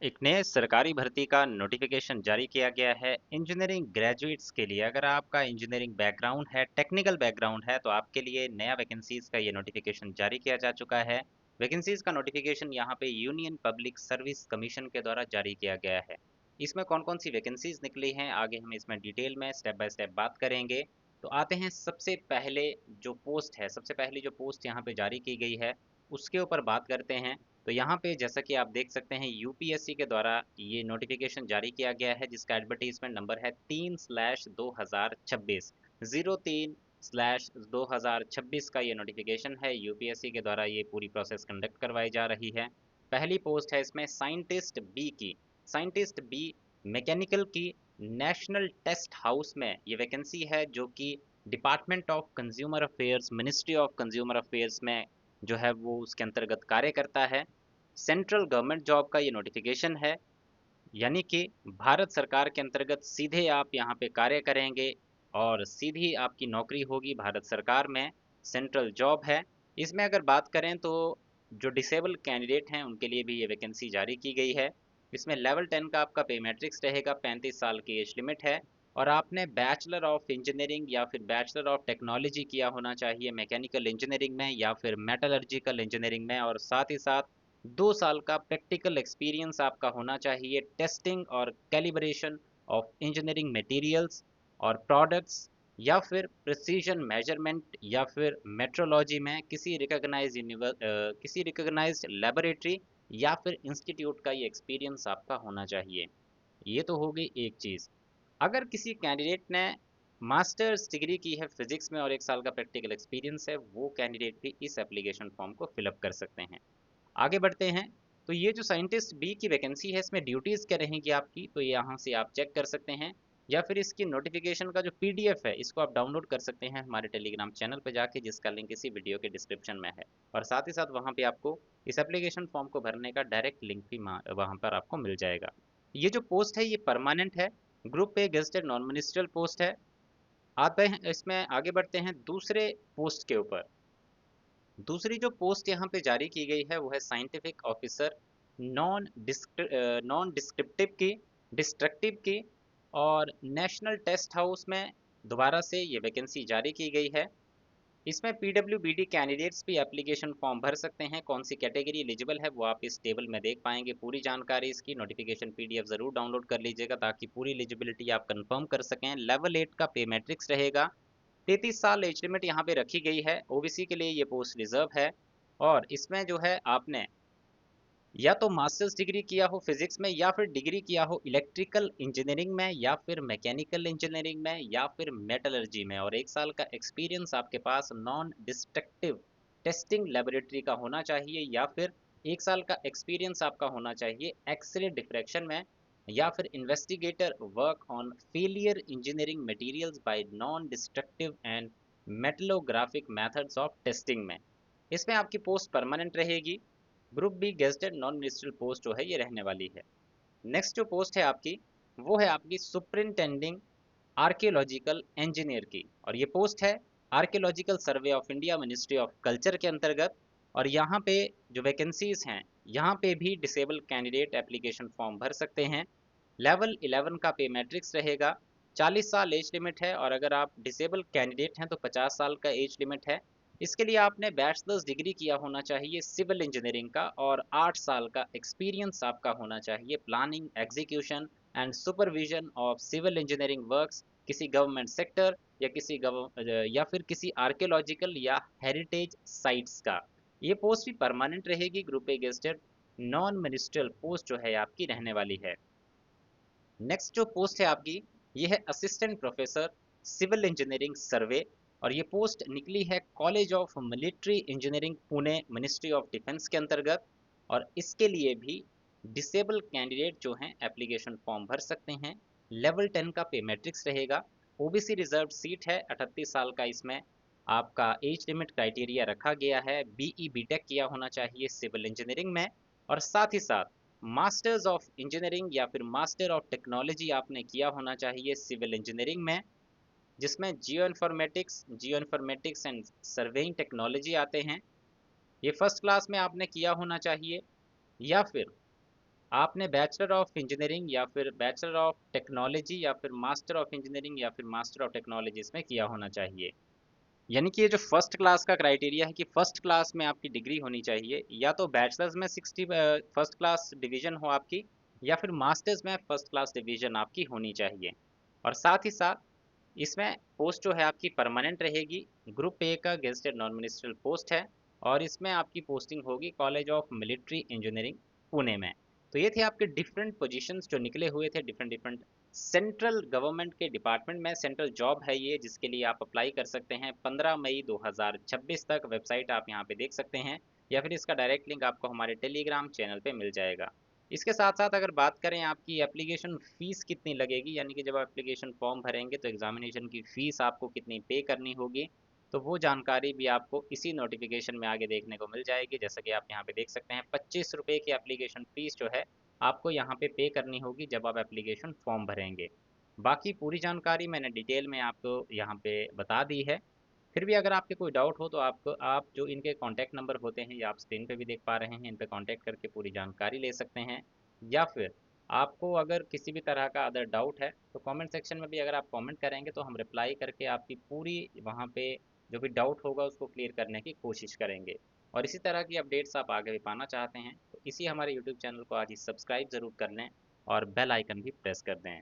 एक नए सरकारी भर्ती का नोटिफिकेशन जारी किया गया है इंजीनियरिंग ग्रेजुएट्स के लिए। अगर आपका इंजीनियरिंग बैकग्राउंड है, टेक्निकल बैकग्राउंड है, तो आपके लिए नया वैकेंसीज का ये नोटिफिकेशन जारी किया जा चुका है। वैकेंसीज का नोटिफिकेशन यहाँ पे यूनियन पब्लिक सर्विस कमीशन के द्वारा जारी किया गया है। इसमें कौन कौन सी वैकेंसीज निकली हैं, आगे हम इसमें डिटेल में स्टेप बाय स्टेप बात करेंगे। तो आते हैं सबसे पहले जो पोस्ट है, सबसे पहली जो पोस्ट यहाँ पे जारी की गई है उसके ऊपर बात करते हैं। तो यहाँ पे जैसा कि आप देख सकते हैं यूपीएससी के द्वारा ये नोटिफिकेशन जारी किया गया है, जिसका एडवर्टीजमेंट नंबर है 3/2026। 03/2026 का ये नोटिफिकेशन है। यूपीएससी के द्वारा ये पूरी प्रोसेस कंडक्ट करवाई जा रही है। पहली पोस्ट है इसमें साइंटिस्ट बी की। साइंटिस्ट बी मैकेनिकल की नेशनल टेस्ट हाउस में ये वैकेंसी है, जो कि department of consumer affairs, ministry of consumer affairs में जो है वो उसके अंतर्गत कार्य करता है। सेंट्रल गवर्नमेंट जॉब का ये नोटिफिकेशन है, यानी कि भारत सरकार के अंतर्गत सीधे आप यहाँ पे कार्य करेंगे और सीधी आपकी नौकरी होगी भारत सरकार में। सेंट्रल जॉब है। इसमें अगर बात करें तो जो डिसेबल कैंडिडेट हैं उनके लिए भी ये वैकेंसी जारी की गई है। इसमें लेवल 10 का आपका पे मैट्रिक्स रहेगा, 35 साल की एज लिमिट है, और आपने बैचलर ऑफ इंजीनियरिंग या फिर बैचलर ऑफ टेक्नोलॉजी किया होना चाहिए मैकेनिकल इंजीनियरिंग में या फिर मेटलर्जिकल इंजीनियरिंग में, और साथ ही साथ 2 साल का प्रैक्टिकल एक्सपीरियंस आपका होना चाहिए टेस्टिंग और कैलिब्रेशन ऑफ इंजीनियरिंग मटेरियल्स और प्रोडक्ट्स, या फिर प्रिसीजन मेजरमेंट या फिर मेट्रोलॉजी में किसी रिकॉग्नाइज्ड लेबोरेटरी या फिर इंस्टीट्यूट का ये एक्सपीरियंस आपका होना चाहिए। ये तो हो गई एक चीज़। अगर किसी कैंडिडेट ने मास्टर्स डिग्री की है फिजिक्स में और 1 साल का प्रैक्टिकल एक्सपीरियंस है, वो कैंडिडेट भी इस एप्लीकेशन फॉर्म को फिलअप कर सकते हैं। आगे बढ़ते हैं। तो ये जो साइंटिस्ट बी की वैकेंसी है, इसमें ड्यूटीज़ क्या रहेंगी आपकी, तो यहाँ से आप चेक कर सकते हैं, या फिर इसकी नोटिफिकेशन का जो पीडीएफ है इसको आप डाउनलोड कर सकते हैं हमारे टेलीग्राम चैनल पर जाके, जिसका लिंक इसी वीडियो के डिस्क्रिप्शन में है। और साथ ही साथ वहाँ पे आपको इस एप्लीकेशन फॉर्म को भरने का डायरेक्ट लिंक भी वहाँ पर आपको मिल जाएगा। ये जो पोस्ट है ये परमानेंट है, ग्रुप पे गेस्टेड नॉन मिनिस्ट्रियल पोस्ट है। आते हैं इसमें, आगे बढ़ते हैं दूसरे पोस्ट के ऊपर। दूसरी जो पोस्ट यहाँ पे जारी की गई है वो है साइंटिफिक ऑफिसर नॉन डिस्क्रिप्टिव की, डिस्ट्रक्टिव की, और नेशनल टेस्ट हाउस में दोबारा से ये वैकेंसी जारी की गई है। इसमें पीडब्ल्यूबीडी कैंडिडेट्स भी एप्लीकेशन फॉर्म भर सकते हैं। कौन सी कैटेगरी एलिजिबल है वो आप इस टेबल में देख पाएंगे। पूरी जानकारी इसकी नोटिफिकेशन पीडीएफ ज़रूर डाउनलोड कर लीजिएगा ताकि पूरी एलिजिबिलिटी आप कंफर्म कर सकें। लेवल 8 का पे मैट्रिक्स रहेगा। 33 साल एज लिमिट यहाँ पे रखी गई है। ओबीसी के लिए ये पोस्ट रिजर्व है। और इसमें जो है आपने या तो मास्टर्स डिग्री किया हो फिजिक्स में, या फिर डिग्री किया हो इलेक्ट्रिकल इंजीनियरिंग में, या फिर मैकेनिकल इंजीनियरिंग में, या फिर मेटलर्जी में, और 1 साल का एक्सपीरियंस आपके पास नॉन डिस्ट्रक्टिव टेस्टिंग लेबोरेटरी का होना चाहिए, या फिर 1 साल का एक्सपीरियंस आपका होना चाहिए एक्सरे डिफ्रैक्शन में, या फिर investigator work on failure engineering materials by non destructive and metallographic methods of testing में। इसमें आपकी पोस्ट परमानेंट रहेगी। Group B gazetted non ministerial post जो है ये रहने वाली है। नेक्स्ट जो पोस्ट है आपकी, वो है आपकी सुपरिंटेंडिंग आर्कियोलॉजिकल इंजीनियर की, और ये पोस्ट है archaeological survey of India ministry of culture के अंतर्गत। और यहाँ पे जो वैकेंसीज हैं, यहाँ पे भी डिसेबल कैंडिडेट एप्लीकेशन फॉर्म भर सकते हैं। लेवल 11 का पे मैट्रिक्स रहेगा। 40 साल एज लिमिट है, और अगर आप डिसेबल कैंडिडेट हैं तो 50 साल का एज लिमिट है। इसके लिए आपने बैचलर्स डिग्री किया होना चाहिए सिविल इंजीनियरिंग का, और 8 साल का एक्सपीरियंस आपका होना चाहिए planning, execution and supervision of civil engineering works, किसी गवर्नमेंट सेक्टर या फिर किसी आर्कियोलॉजिकल या हेरिटेज साइट्स का। ये पोस्ट भी परमानेंट रहेगी। Group A gazetted non ministerial post जो है आपकी रहने वाली है। नेक्स्ट जो पोस्ट है आपकी, ये है assistant professor civil engineering survey, और ये पोस्ट निकली है college of military engineering Pune ministry of defence के अंतर्गत। और इसके लिए भी डिसेबल कैंडिडेट जो हैं एप्लीकेशन फॉर्म भर सकते हैं। लेवल 10 का पे मैट्रिक्स रहेगा। ओबीसी रिजर्व सीट है। 38 साल का इसमें आपका एज लिमिट क्राइटेरिया रखा गया है। बीई बीटेक किया होना चाहिए सिविल इंजीनियरिंग में, और साथ ही साथ मास्टर्स ऑफ इंजीनियरिंग या फिर मास्टर ऑफ टेक्नोलॉजी आपने किया होना चाहिए सिविल इंजीनियरिंग में, जिसमें geo informatics and surveying technology आते हैं। ये फर्स्ट क्लास में आपने किया होना चाहिए, या फिर आपने बैचलर ऑफ इंजीनियरिंग या फिर बैचलर ऑफ टेक्नोलॉजी या फिर मास्टर ऑफ इंजीनियरिंग या फिर मास्टर ऑफ टेक्नोलॉजी इसमें किया होना चाहिए। यानी कि ये जो फर्स्ट क्लास का क्राइटेरिया है कि फर्स्ट क्लास में आपकी डिग्री होनी चाहिए, या तो बैचलर्स में 60 फर्स्ट क्लास डिवीजन हो आपकी, या फिर मास्टर्स में फर्स्ट क्लास डिवीजन आपकी होनी चाहिए। और साथ ही साथ इसमें पोस्ट जो है आपकी परमानेंट रहेगी। ग्रुप ए का गेजेटेड नॉन मिनिस्ट्रियल पोस्ट है, और इसमें आपकी पोस्टिंग होगी college of military engineering Pune में। तो ये थे आपके डिफरेंट पोजीशंस जो निकले हुए थे डिफरेंट डिफरेंट सेंट्रल गवर्नमेंट के डिपार्टमेंट में। सेंट्रल जॉब है ये, जिसके लिए आप अप्लाई कर सकते हैं 15 मई 2026 तक। वेबसाइट आप यहाँ पे देख सकते हैं, या फिर इसका डायरेक्ट लिंक आपको हमारे टेलीग्राम चैनल पे मिल जाएगा। इसके साथ साथ अगर बात करें आपकी एप्लीकेशन फ़ीस कितनी लगेगी, यानी कि जब आप एप्लीकेशन फॉर्म भरेंगे तो एग्जामिनेशन की फ़ीस आपको कितनी पे करनी होगी, तो वो जानकारी भी आपको इसी नोटिफिकेशन में आगे देखने को मिल जाएगी। जैसा कि आप यहाँ पे देख सकते हैं, 25 रुपये की एप्लीकेशन फ़ीस जो है आपको यहाँ पे करनी होगी जब आप एप्लीकेशन फॉर्म भरेंगे। बाकी पूरी जानकारी मैंने डिटेल में आपको यहाँ पे बता दी है। फिर भी अगर आपके कोई डाउट हो तो आप जो इनके कॉन्टैक्ट नंबर होते हैं, या आप स्क्रीन पे भी देख पा रहे हैं, इन पे कॉन्टैक्ट करके पूरी जानकारी ले सकते हैं। या फिर आपको अगर किसी भी तरह का अदर डाउट है तो कमेंट सेक्शन में भी अगर आप कमेंट करेंगे तो हम रिप्लाई करके आपकी पूरी वहाँ पे जो भी डाउट होगा उसको क्लियर करने की कोशिश करेंगे। और इसी तरह की अपडेट्स आप आगे भी पाना चाहते हैं तो इसी हमारे यूट्यूब चैनल को आज ही सब्सक्राइब ज़रूर कर लें, और बेल आइकन भी प्रेस कर दें।